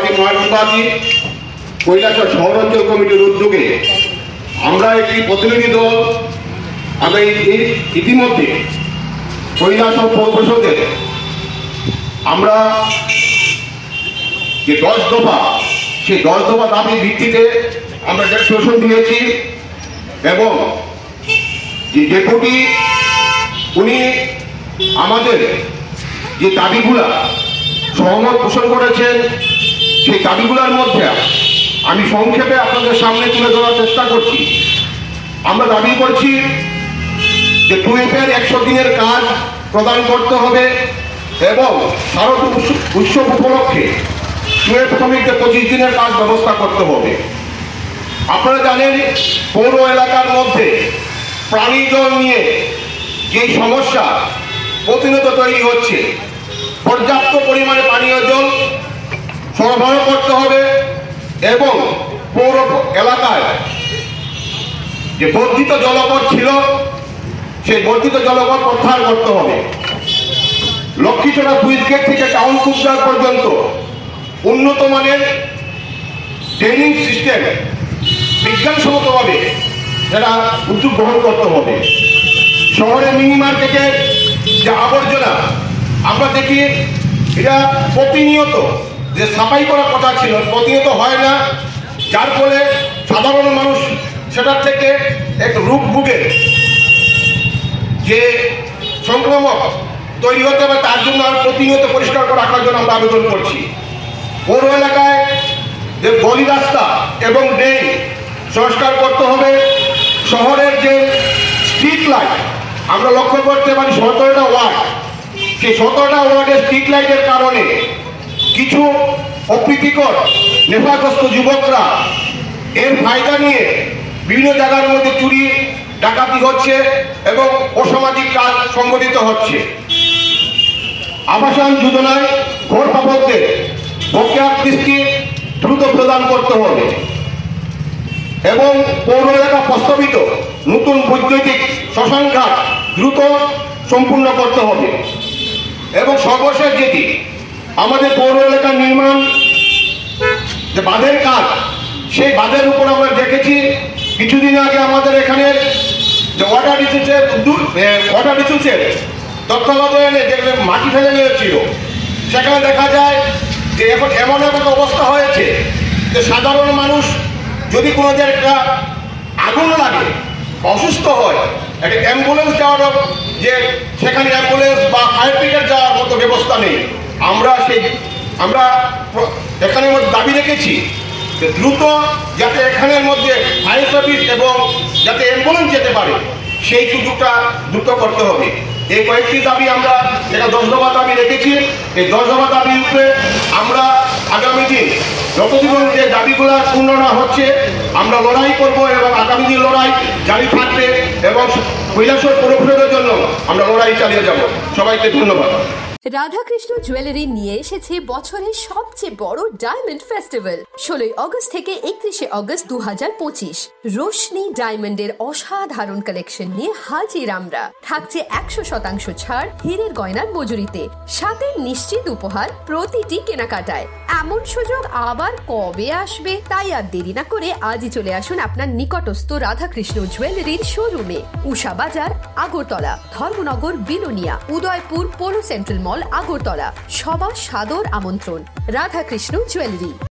Party মহাসভাপতি Kailashahar শহরাঞ্চল কমিটির উদ্যোগে আমরা একটি প্রতিনিধি দল আমরা ইতিমধ্যে কৈলাসহর পৌরসভাতে আমরা যে 10 দফা সেই 10 দফা দাবির ভিত্তিতে আমরা ডেপুটেশন দিয়েছি এবং যে ডেপুটি উনি আমাদের যে দাবিগুলা সহমত পোষণ করেছেন সেই দাবিগুলোর মধ্যে আমি সংক্ষেপে আপনাদের সামনে তুলে ধরার চেষ্টা করছি। আমরা দাবি করছি যে টুয়েফের 100 দিনের কাজ প্রদান করতে হবে এবং শারদ উৎসব উপলক্ষে টুয়েফ শ্রমিকদের 25 দিনের কাজ ব্যবস্থা করতে হবে। আপনারা জানেন পৌর এলাকার মধ্যে পানীয় জল নিয়ে যে সমস্যা প্রতিনিয়ত তৈরি হচ্ছে, পর্যাপ্ত পরিমাণে পানীয় জল সরবরাহ করতে হবে এবং পৌর এলাকায় যে বর্ধিত জলপথ ছিল সেই বর্ধিত জলপথ প্রত্যাহার করতে হবে। লক্ষ্মীছড়া সুইচ গেট থেকে টাউন কুবজার পর্যন্ত উন্নত মানের ড্রেনিং সিস্টেম বিজ্ঞানসম্মতভাবে সেটা উদ্যোগ গ্রহণ করতে হবে। শহরের মিনি মার্কেটের যে আবর্জনা আমরা দেখি এটা প্রতিনিয়ত যে সাফাই করার কথা ছিল প্রতিনিয়ত হয় না, যার ফলে সাধারণ মানুষ সেটার থেকে এক রোগ ভোগের যে সংক্রমক তৈরি হতে হবে, তার জন্য আর প্রতিনিয়ত পরিষ্কার করে রাখার জন্য আমরা আবেদন করছি। পৌর এলাকায় যে গলি রাস্তা এবং ড্রেন সংস্কার করতে হবে। শহরের যে স্ট্রিট লাইট আমরা লক্ষ্য করতে পারি 17টা ওয়ার্ড, সেই 17টা ওয়ার্ডের স্ট্রিট লাইটের কারণে কিছু অপ্রীতিকর নেশাগ্রস্ত যুবকরা এর ফায়দা নিয়ে বিভিন্ন জায়গার মধ্যে চুরি ডাকাতি হচ্ছে এবং অসামাজিক কাজ সংগঠিত হচ্ছে। আবাসন যোজনায় ঘর পাবকদের বকেয়া কিস্তি দ্রুত প্রদান করতে হবে এবং পৌর এলাকা প্রস্তাবিত নতুন বৈদ্যুতিক শ্মশানঘাট দ্রুত সম্পূর্ণ করতে হবে এবং সর্বশেষ যেটি আমাদের পৌর এলাকার নির্মাণ যে বাঁধের কাজ, সেই বাঁধের উপর আমরা দেখেছি কিছুদিন আগে আমাদের এখানে যে ওয়াটার রিসোর্সের তত্ত্বাবধানে যেখানে মাটি ফেলে নিয়েছিল, সেখানে দেখা যায় যে এখন এমন একটা অবস্থা হয়েছে যে সাধারণ মানুষ যদি কোনো একটা আগুন লাগে অসুস্থ হয়, একটা অ্যাম্বুলেন্স যাওয়ার যে সেখানে অ্যাম্বুলেন্স বা ফায়ার ব্রিগেড যাওয়ার মতো ব্যবস্থা নেই। আমরা এখানের মধ্যে দাবি রেখেছি যে দ্রুত যাতে এখানের মধ্যে ফায়ার সার্ভিস এবং যাতে অ্যাম্বুলেন্স যেতে পারে সেই সুযোগটা দ্রুত করতে হবে। এই কয়েকটি দাবি আমরা যেটা 10 দফা দাবি রেখেছি, এই 10 দফা দাবির উপরে আমরা আগামী দিন যতদিন যে দাবিগুলো পূর্ণ না হচ্ছে আমরা লড়াই করব এবং আগামী দিন লড়াই জারি থাকবে এবং কৈলাসহর পৌরসভার জন্য আমরা লড়াই চালিয়ে যাব। সবাইকে ধন্যবাদ। রাধাকৃষ্ণ জুয়েলারি নিয়ে এসেছে বছরের সবচেয়ে বড় ডায়মন্ড ফেস্টিভ্যাল 16 আগস্ট থেকে 31 আগস্ট 2025। রোশনি ডায়মন্ডের অসাধারণ কালেকশন নিয়ে হাজির আমরা। থাকছে 100% ছাড় হীরের গয়নার মজুরিতে, সাথে নিশ্চিত উপহার প্রতিটি কেনাকাটায়। এমন সুযোগ আবার কবে আসবে? তাই আর দেরি না করে আজই চলে আসুন আপনার নিকটস্থ রাধাকৃষ্ণ জুয়েলারির শোরুমে। উষা বাজার, আগরতলা, ধর্মনগর, বিলোনিয়া, উদয়পুর, পোলো সেন্ট্রাল মল, আগরতলা। সবার সাদর আমন্ত্রণ। রাধাকৃষ্ণ জুয়েলারি।